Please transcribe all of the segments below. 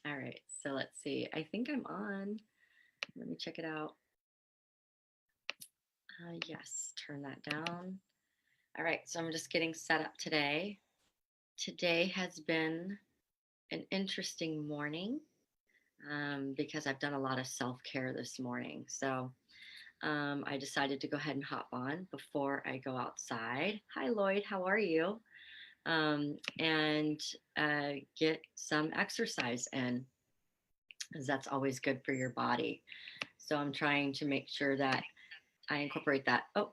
All right, so let's see. I think I'm on. Let me check it out. Yes, turn that down. All right, so I'm just getting set up today. Today has been an interesting morning because I've done a lot of self care this morning. So I decided to go ahead and hop on before I go outside. Hi, Lloyd, how are you? And get some exercise in, because that's always good for your body. So I'm trying to make sure that I incorporate that. Oh,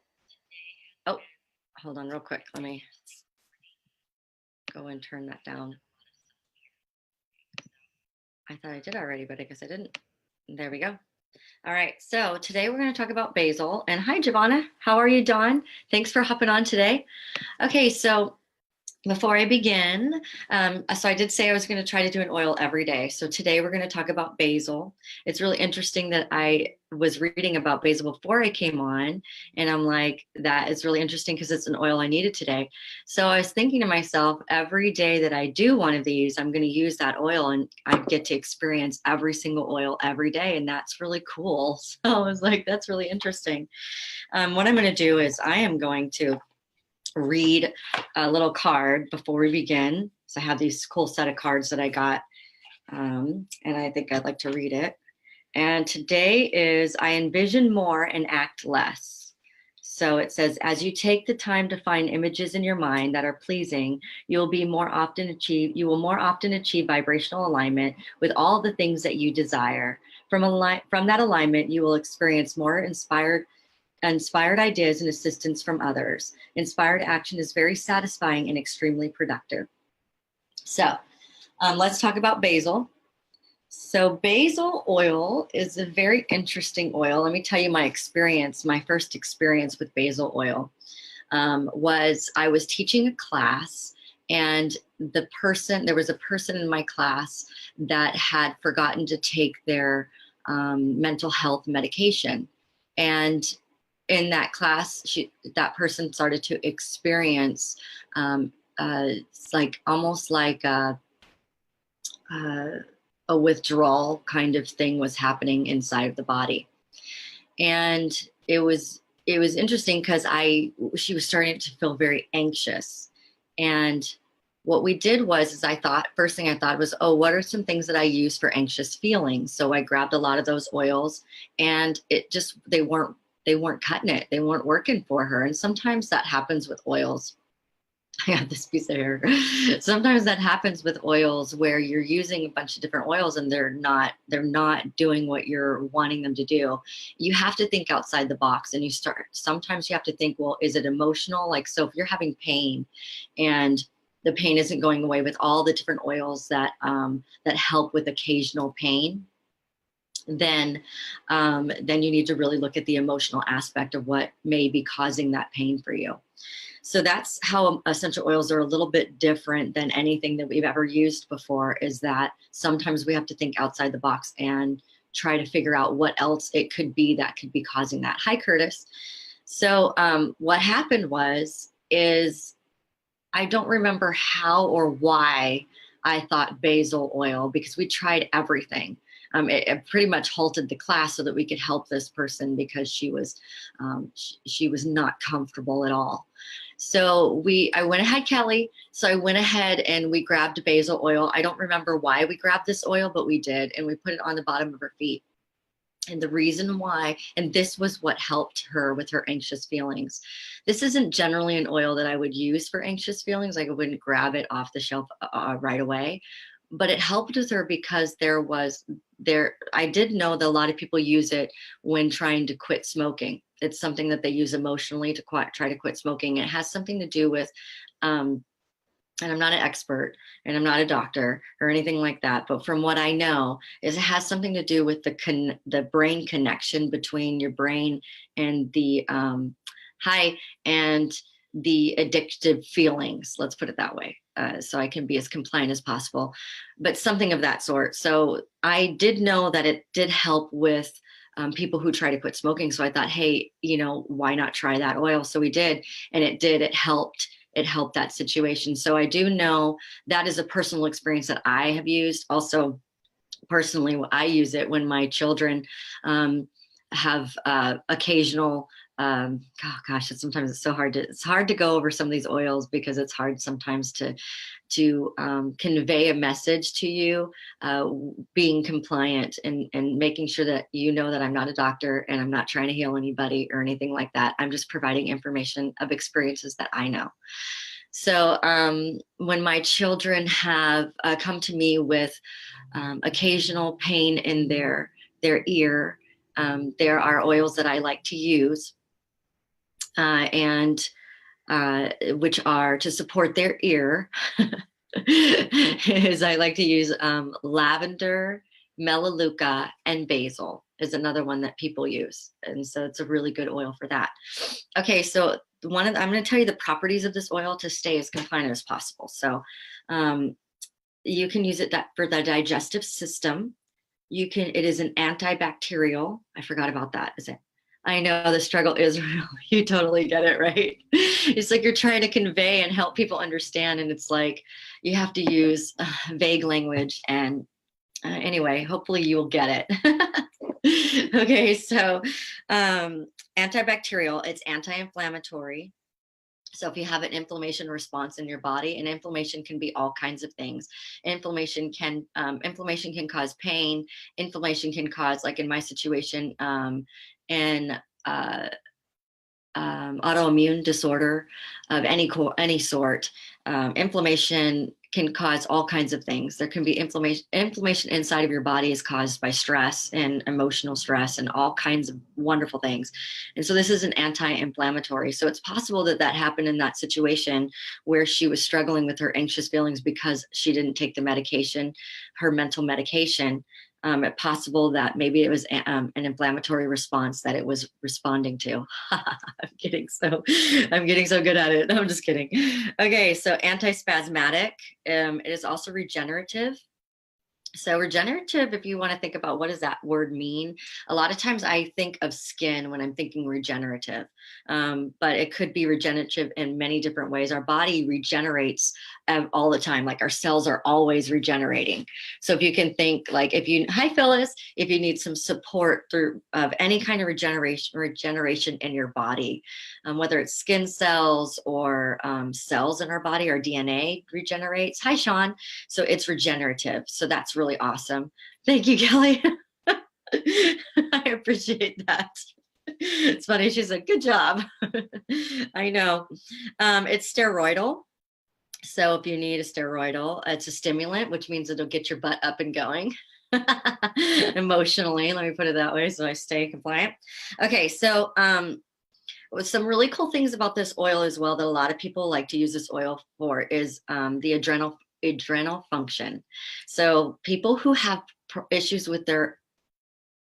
hold on real quick. Let me go and turn that down. I thought I did already, but I guess I didn't. There we go. All right. So today we're going to talk about basil. And hi, Giovanna. How are you, Dawn? Thanks for hopping on today. Okay. So before I begin, so I did say I was going to try to do an oil every day. So today we're going to talk about basil. It's really interesting that I was reading about basil before I came on, and I'm like, that is really interesting because it's an oil I needed today. So I was thinking to myself, every day that I do one of these, I'm going to use that oil, and I get to experience every single oil every day, and that's really cool. So I was like, that's really interesting. What I'm going to do is I am going to read a little card before we begin. So I have these cool set of cards that I got, and I think I'd like to read it. And today is I envision more and act less. So it says, as you take the time to find images in your mind that are pleasing, you will more often achieve vibrational alignment with all the things that you desire. From that alignment, you will experience more inspired ideas and assistance from others. Inspired action is very satisfying and extremely productive. So let's talk about basil. So basil oil is a very interesting oil. Let me tell you my experience. My first experience with basil oil was I was teaching a class, and there was a person in my class that had forgotten to take their mental health medication. And in that class, that person started to experience it's like almost like a withdrawal kind of thing was happening inside of the body, and it was interesting because she was starting to feel very anxious. And what we did was I thought, first thing I thought was, oh, what are some things that I use for anxious feelings? So I grabbed a lot of those oils, and they weren't cutting it. They weren't working for her. And sometimes that happens with oils. I got this piece of hair. Sometimes that happens with oils where you're using a bunch of different oils and they're not doing what you're wanting them to do. You have to think outside the box, and sometimes you have to think, well, is it emotional? Like, so if you're having pain and the pain isn't going away with all the different oils that help with occasional pain, then you need to really look at the emotional aspect of what may be causing that pain for you. So that's how essential oils are a little bit different than anything that we've ever used before, is that sometimes we have to think outside the box and try to figure out what else it could be that could be causing that. Hi, Curtis. So what happened is I don't remember how or why I thought basil oil, because we tried everything. It pretty much halted the class so that we could help this person because she was not comfortable at all. So I went ahead, Kelly. So I went ahead and we grabbed basil oil. I don't remember why we grabbed this oil, but we did, and we put it on the bottom of her feet. And the reason why, and this was what helped her with her anxious feelings. This isn't generally an oil that I would use for anxious feelings. Like, I wouldn't grab it off the shelf right away, but it helped with her because I did know that a lot of people use it when trying to quit smoking. It's something that they use emotionally to try to quit smoking. It has something to do with, and I'm not an expert and I'm not a doctor or anything like that, but from what I know is it has something to do with the brain connection between your brain and the and the addictive feelings. Let's put it that way. So I can be as compliant as possible, but something of that sort. So I did know that it did help with people who try to quit smoking. So I thought, hey, why not try that oil? So we did, and it did. It helped. It helped that situation. So I do know that is a personal experience that I have used. Also, personally, I use it when my children have occasional. Oh gosh, sometimes it's so hard to go over some of these oils because it's hard sometimes to convey a message to you, being compliant and making sure that that I'm not a doctor and I'm not trying to heal anybody or anything like that. I'm just providing information of experiences that I know. So when my children have come to me with occasional pain in their ear, there are oils that I like to use, and which are to support their ear. Is I like to use lavender, melaleuca, and basil is another one that people use, and so it's a really good oil for that. Okay, so I'm going to tell you the properties of this oil to stay as compliant as possible. So you can use it for the digestive system. It is an antibacterial. I forgot about that. Is it? I know the struggle is real. You totally get it, right? It's like you're trying to convey and help people understand, and it's like you have to use vague language. And anyway, hopefully you will get it. Okay, so antibacterial, it's anti-inflammatory. So if you have an inflammation response in your body, and inflammation can be all kinds of things. Inflammation can cause pain. Inflammation can cause, like in my situation, an autoimmune disorder of any sort. Inflammation can cause all kinds of things. There can be inflammation inside of your body is caused by stress and emotional stress and all kinds of wonderful things. And so this is an anti-inflammatory. So it's possible that happened in that situation where she was struggling with her anxious feelings because she didn't take the medication, her mental medication. It's possible that maybe it was an inflammatory response that it was responding to. I'm getting so good at it. I'm just kidding. Okay, so antispasmodic. It is also regenerative. So regenerative, if you want to think about what does that word mean, a lot of times I think of skin when I'm thinking regenerative, but it could be regenerative in many different ways. Our body regenerates all the time, like our cells are always regenerating. So if you can think like hi Phyllis, if you need some support through of any kind of regeneration in your body, whether it's skin cells or cells in our body, our DNA regenerates. Hi Sean. So it's regenerative. So that's really awesome. Thank you, Kelly. I appreciate that. It's funny. She said, good job. I know. It's steroidal. So if you need a steroidal, it's a stimulant, which means it'll get your butt up and going emotionally. Let me put it that way so I stay compliant. Okay. So some really cool things about this oil as well that a lot of people like to use this oil for is the adrenal function. So people who have issues with their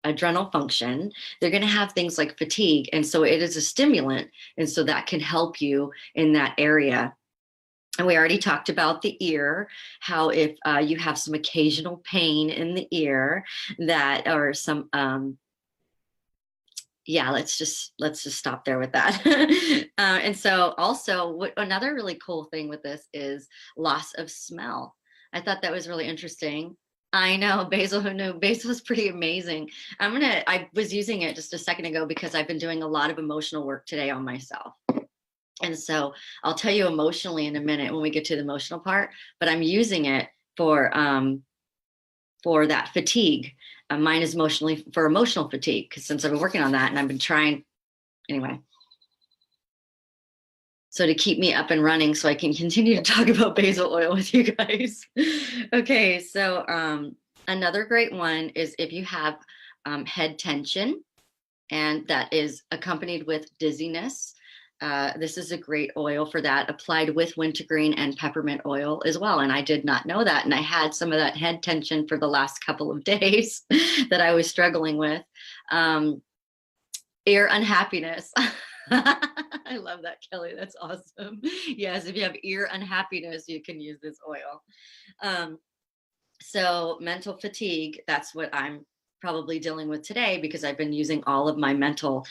adrenal function, they're going to have things like fatigue. And so it is a stimulant. And so that can help you in that area. And we already talked about the ear, how if you have some occasional pain in the ear that, or some, yeah, let's just stop there with that. And so also another really cool thing with this is loss of smell. I thought that was really interesting. I know Basil, who knew? Basil is pretty amazing. I was using it just a second ago because I've been doing a lot of emotional work today on myself. And so I'll tell you emotionally in a minute when we get to the emotional part, but I'm using it for that fatigue. Mine is for emotional fatigue, because since I've been working on that and I've been trying anyway. So to keep me up and running so I can continue to talk about basil oil with you guys. Okay, so another great one is if you have head tension and that is accompanied with dizziness. This is a great oil for that, applied with wintergreen and peppermint oil as well. And I did not know that. And I had some of that head tension for the last couple of days that I was struggling with. Ear unhappiness. I love that, Kelly. That's awesome. Yes, if you have ear unhappiness, you can use this oil. So mental fatigue, that's what I'm probably dealing with today because I've been using all of my mental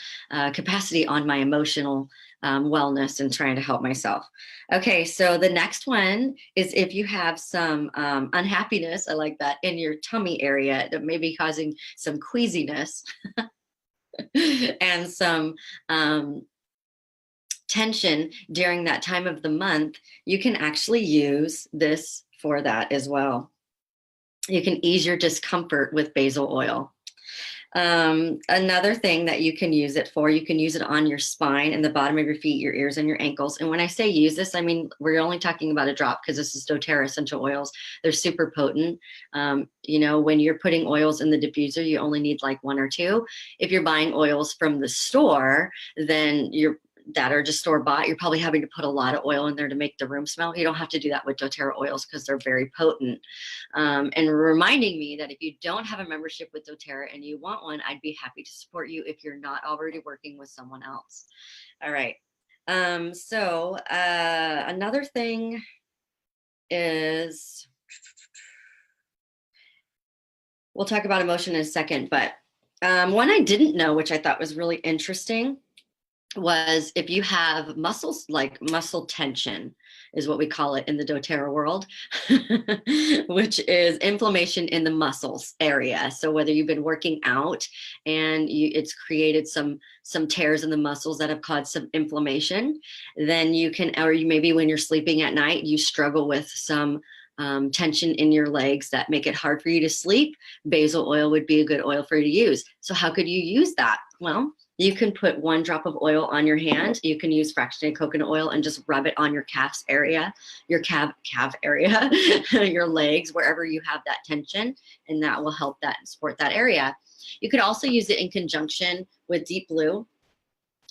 capacity on my emotional wellness and trying to help myself. Okay, so the next one is if you have some unhappiness, I like that, in your tummy area that may be causing some queasiness and some tension during that time of the month, you can actually use this for that as well. You can ease your discomfort with basil oil. Another thing that you can use it for, you can use it on your spine and the bottom of your feet, your ears, and your ankles. And when I say use this, I mean, we're only talking about a drop because this is doTERRA essential oils. They're super potent. When you're putting oils in the diffuser, you only need like one or two. If you're buying oils from the store, then that are just store bought, you're probably having to put a lot of oil in there to make the room smell. You don't have to do that with doTERRA oils because they're very potent. And reminding me that if you don't have a membership with doTERRA and you want one, I'd be happy to support you if you're not already working with someone else. All right. Another thing is, we'll talk about emotion in a second, but one I didn't know, which I thought was really interesting, was if you have muscles, like muscle tension is what we call it in the doTERRA world, which is inflammation in the muscles area. So whether you've been working out and it's created some tears in the muscles that have caused some inflammation, then you can, or maybe when you're sleeping at night, you struggle with some tension in your legs that make it hard for you to sleep. Basil oil would be a good oil for you to use. So how could you use that? Well, you can put 1 drop of oil on your hand. You can use fractionated coconut oil and just rub it on your calves area, your calf area, your legs, wherever you have that tension, and that will help that support that area. You could also use it in conjunction with Deep Blue.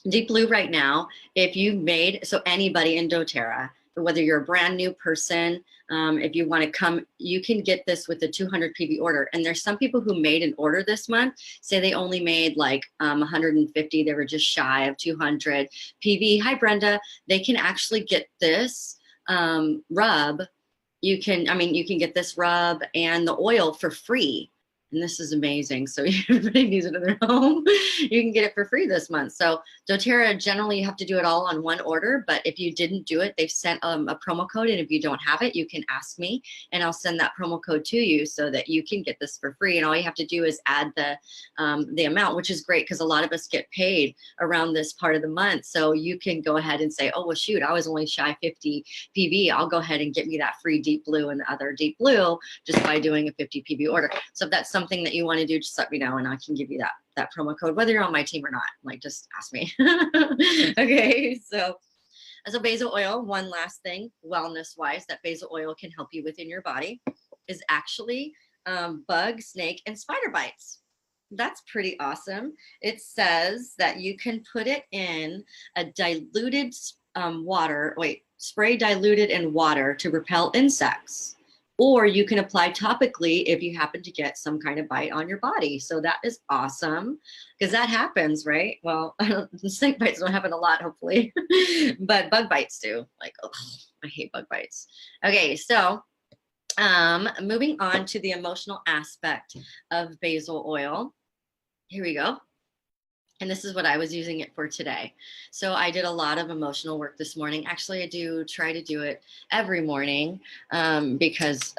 Deep Blue right now, if you made, so anybody in doTERRA, whether you're a brand new person, if you want to come, you can get this with a 200 PV order. And there's some people who made an order this month, say they only made like 150, they were just shy of 200 PV. Hi, Brenda. They can actually get this rub. You can get this rub and the oil for free. And this is amazing. So everybody needs it in their home. You can get it for free this month. So doTERRA, generally you have to do it all on one order, but if you didn't do it, they've sent a promo code. And if you don't have it, you can ask me and I'll send that promo code to you so that you can get this for free. And all you have to do is add the amount, which is great because a lot of us get paid around this part of the month. So you can go ahead and say, oh, well, shoot, I was only shy 50 PV. I'll go ahead and get me that free Deep Blue and the other Deep Blue just by doing a 50 PV order. So if that's something that you want to do, just let me know and I can give you that promo code, whether you're on my team or not. Like, just ask me. Okay, so as a basil oil, one last thing, wellness wise, that basil oil can help you within your body is actually bug, snake, and spider bites. That's pretty awesome. It says that you can put it in a diluted spray diluted in water to repel insects. Or you can apply topically if you happen to get some kind of bite on your body. So that is awesome because that happens, right? Well, snake bites don't happen a lot, hopefully, but bug bites do. Like, oh, I hate bug bites. Okay, so moving on to the emotional aspect of basil oil. Here we go. And this is what I was using it for today. So I did a lot of emotional work this morning. Actually, I do try to do it every morning because,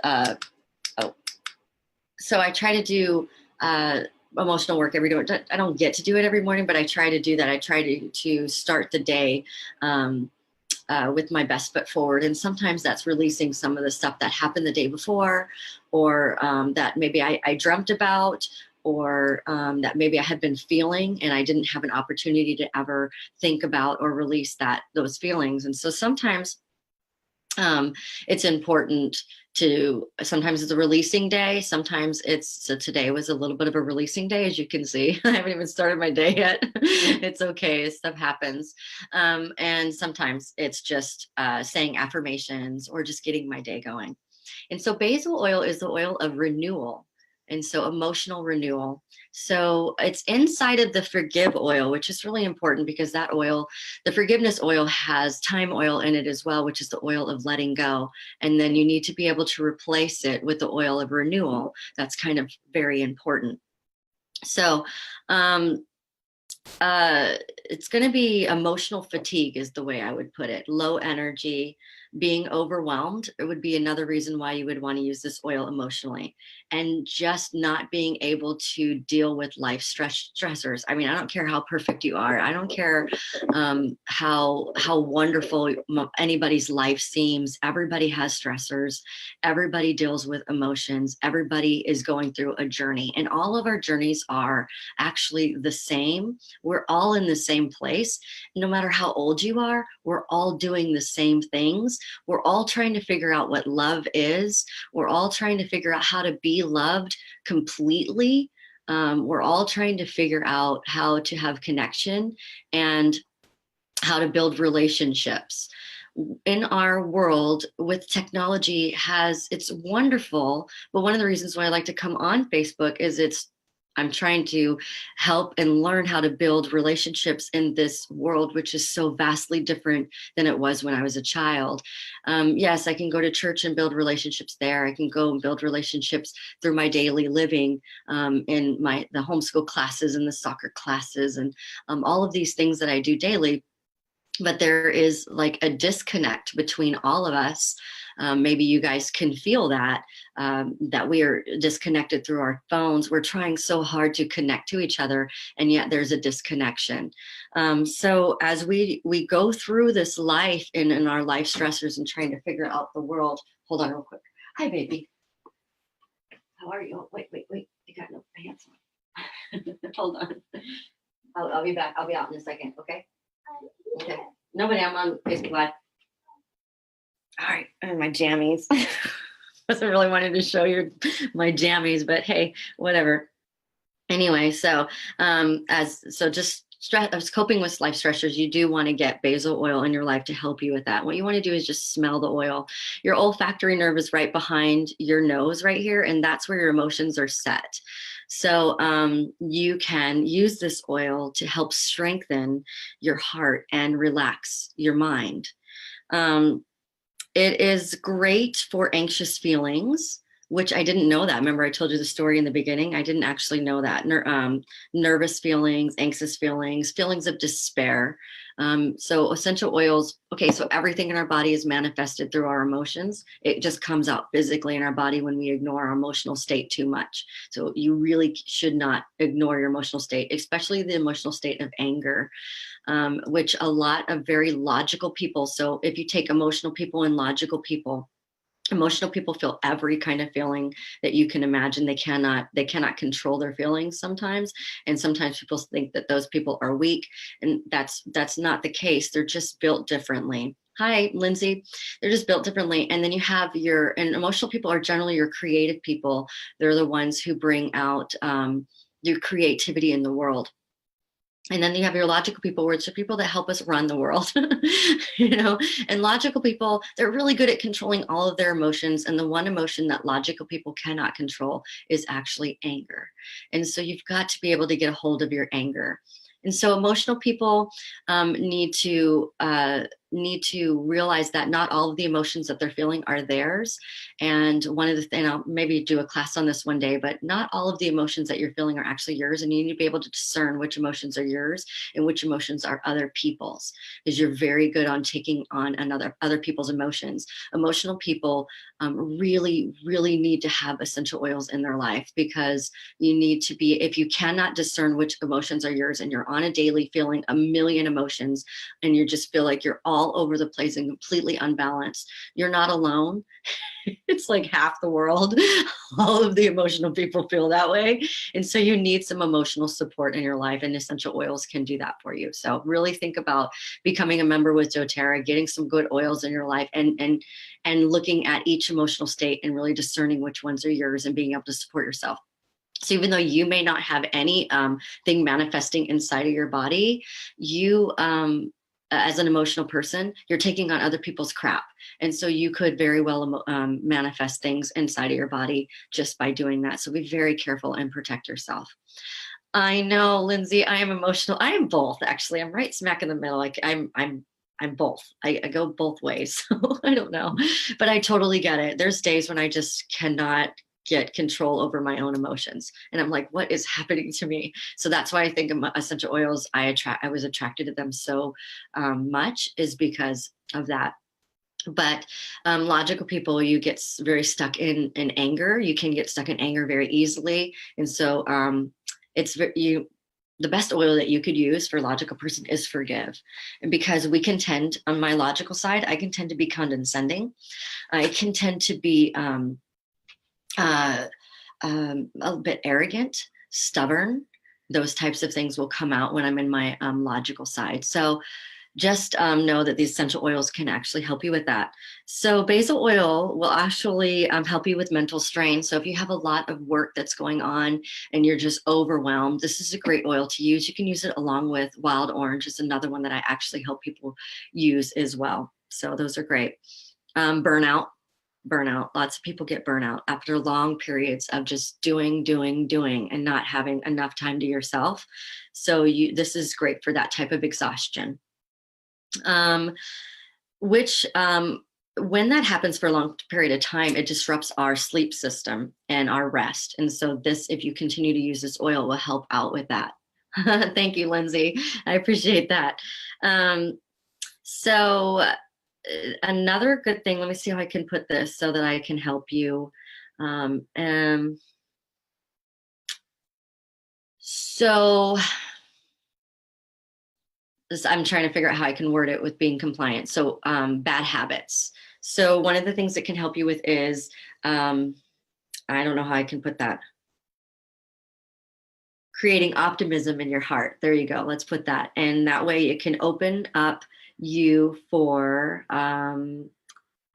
so I try to do emotional work every day. I don't get to do it every morning, but I try to do that. I try to start the day with my best foot forward. And sometimes that's releasing some of the stuff that happened the day before, or that maybe I dreamt about, or that maybe I had been feeling and I didn't have an opportunity to ever think about or release those feelings. And so sometimes it's important sometimes it's a releasing day. Sometimes so today was a little bit of a releasing day, as you can see. I haven't even started my day yet. It's okay, stuff happens. And sometimes it's just saying affirmations or just getting my day going. And so basil oil is the oil of renewal. And so emotional renewal. So it's inside of the forgive oil, which is really important because that oil, the forgiveness oil, has thyme oil in it as well, which is the oil of letting go. And then you need to be able to replace it with the oil of renewal. That's kind of very important. So, um, it's going to be emotional fatigue is the way I would put it. Low energy, being overwhelmed. It would be another reason why you would want to use this oil emotionally, and just not being able to deal with life stressors. I mean, I don't care how perfect you are. I don't care how wonderful anybody's life seems. Everybody has stressors. Everybody deals with emotions. Everybody is going through a journey, and all of our journeys are actually the same. We're all in the same place. No matter how old you are, we're all doing the same things. We're all trying to figure out what love is. We're all trying to figure out how to be loved completely. We're all trying to figure out how to have connection and how to build relationships. In our world with technology has it's wonderful, but one of the reasons why I like to come on Facebook is I'm trying to help and learn how to build relationships in this world, which is so vastly different than it was when I was a child. Yes, I can go to church and build relationships there. I can go and build relationships through my daily living, in the homeschool classes and the soccer classes, and all of these things that I do daily. But there is like a disconnect between all of us. Maybe you guys can feel that, that we are disconnected through our phones. We're trying so hard to connect to each other, and yet there's a disconnection. So as we go through this life in our life stressors and trying to figure out the world. Hold on real quick. Hi, baby. How are you? Oh, wait. You got no pants on. Hold on. I'll be back. I'll be out in a second. Okay. Okay. Nobody, I'm on Facebook Live. All right, and my jammies. Wasn't really wanting to show you my jammies, but hey, whatever. Anyway, so just stress. I was coping with life stressors. You do want to get basil oil in your life to help you with that. What you want to do is just smell the oil. Your olfactory nerve is right behind your nose, right here, and that's where your emotions are set. So you can use this oil to help strengthen your heart and relax your mind. Um, it is great for anxious feelings, which I didn't know that. Remember, I told you the story in the beginning. I didn't actually know that. Nervous feelings, anxious feelings, feelings of despair. So essential oils, okay, so everything in our body is manifested through our emotions. It just comes out physically in our body when we ignore our emotional state too much. So you really should not ignore your emotional state, especially the emotional state of anger, which a lot of very logical people. So if you take emotional people and logical people, emotional people feel every kind of feeling that you can imagine. They cannot control their feelings sometimes, and sometimes people think that those people are weak, and that's not the case. They're just built differently. Hi, Lindsay. They're just built differently. And then you have and emotional people are generally your creative people. They're the ones who bring out your creativity in the world. And then you have your logical people, which are people that help us run the world. And logical people, they're really good at controlling all of their emotions. And the one emotion that logical people cannot control is actually anger. And so you've got to be able to get a hold of your anger. And so emotional people need to realize that not all of the emotions that they're feeling are theirs. And and I'll maybe do a class on this one day, but not all of the emotions that you're feeling are actually yours. And you need to be able to discern which emotions are yours and which emotions are other people's, because you're very good on taking on other people's emotions. Emotional people really, really need to have essential oils in their life, because you need to be, if you cannot discern which emotions are yours and you're on a daily feeling a million emotions and you just feel like you're all over the place and completely unbalanced, you're not alone. It's like half the world. All of the emotional people feel that way. And so you need some emotional support in your life, and essential oils can do that for you. So really think about becoming a member with doTERRA, getting some good oils in your life, and looking at each emotional state and really discerning which ones are yours and being able to support yourself. So even though you may not have any thing manifesting inside of your body, you as an emotional person, you're taking on other people's crap. And so you could very well manifest things inside of your body just by doing that. So be very careful and protect yourself. I know, Lindsay, I am emotional. I am both, actually. I'm right smack in the middle. Like I'm both. I go both ways. So I don't know, but I totally get it. There's days when I just cannot get control over my own emotions. And I'm like, what is happening to me? So that's why I think essential oils, I was attracted to them so much, is because of that. But logical people, you get very stuck in anger. You can get stuck in anger very easily. And so the best oil that you could use for a logical person is forgive. And because we can tend, on my logical side, I can tend to be condescending. I can tend to be a bit arrogant, stubborn. Those types of things will come out when I'm in my logical side. So just know that these essential oils can actually help you with that. So basil oil will actually help you with mental strain. So if you have a lot of work that's going on and you're just overwhelmed, this is a great oil to use. You can use it along with wild orange. Is another one that I actually help people use as well. So those are great. Burnout. Lots of people get burnout after long periods of just doing and not having enough time to yourself. So this is great for that type of exhaustion. Which when that happens for a long period of time, it disrupts our sleep system and our rest. And so this, if you continue to use this oil, will help out with that. Thank you, Lindsay. I appreciate that. So another good thing, let me see how I can put this so that I can help you. So I'm trying to figure out how I can word it with being compliant. So bad habits. So one of the things that can help you with is, I don't know how I can put that. Creating optimism in your heart. There you go. Let's put that. And that way it can open up you for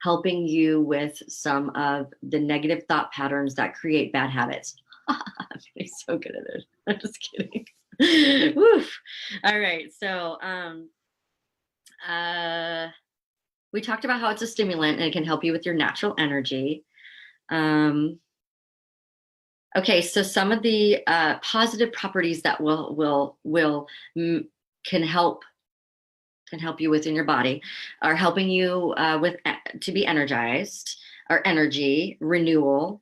helping you with some of the negative thought patterns that create bad habits. I'm getting so good at it. I'm just kidding. Woof. All right. So we talked about how it's a stimulant and it can help you with your natural energy. Okay, so some of the positive properties that can help you within your body are helping you to be energized, or energy, renewal,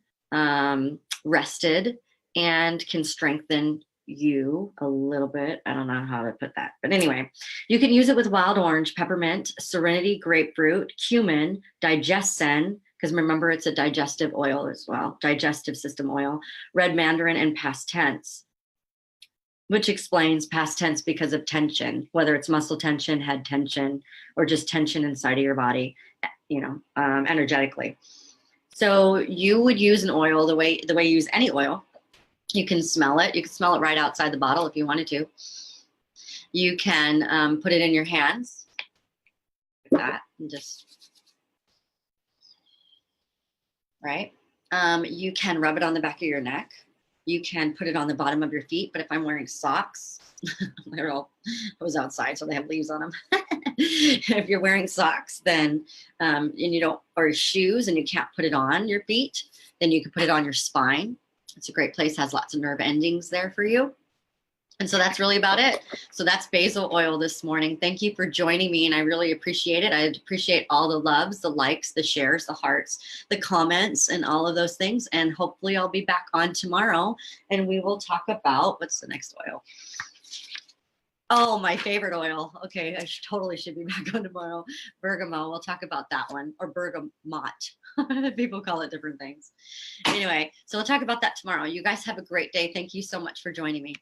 rested, and can strengthen you a little bit. I don't know how to put that, but anyway, you can use it with wild orange, peppermint, serenity, grapefruit, cumin, digestin, because remember it's a digestive oil as well, digestive system oil, red mandarin, and past tense, which explains past tense because of tension, whether it's muscle tension, head tension, or just tension inside of your body, energetically. So you would use an oil the way you use any oil. You can smell it. You can smell it right outside the bottle if you wanted to. You can put it in your hands like that and just, right? You can rub it on the back of your neck. You can put it on the bottom of your feet, but if I'm wearing socks, I was outside, so they have leaves on them. If you're wearing socks, then, or shoes, and you can't put it on your feet, then you can put it on your spine. It's a great place, has lots of nerve endings there for you. And so that's really about it. So that's basil oil this morning. Thank you for joining me, and I really appreciate it. I appreciate all the loves, the likes, the shares, the hearts, the comments, and all of those things. And hopefully I'll be back on tomorrow, and we will talk about, what's the next oil? Oh, my favorite oil. Okay, I totally should be back on tomorrow. Bergamot. We'll talk about that one, or bergamot. People call it different things. Anyway, so we'll talk about that tomorrow. You guys have a great day. Thank you so much for joining me.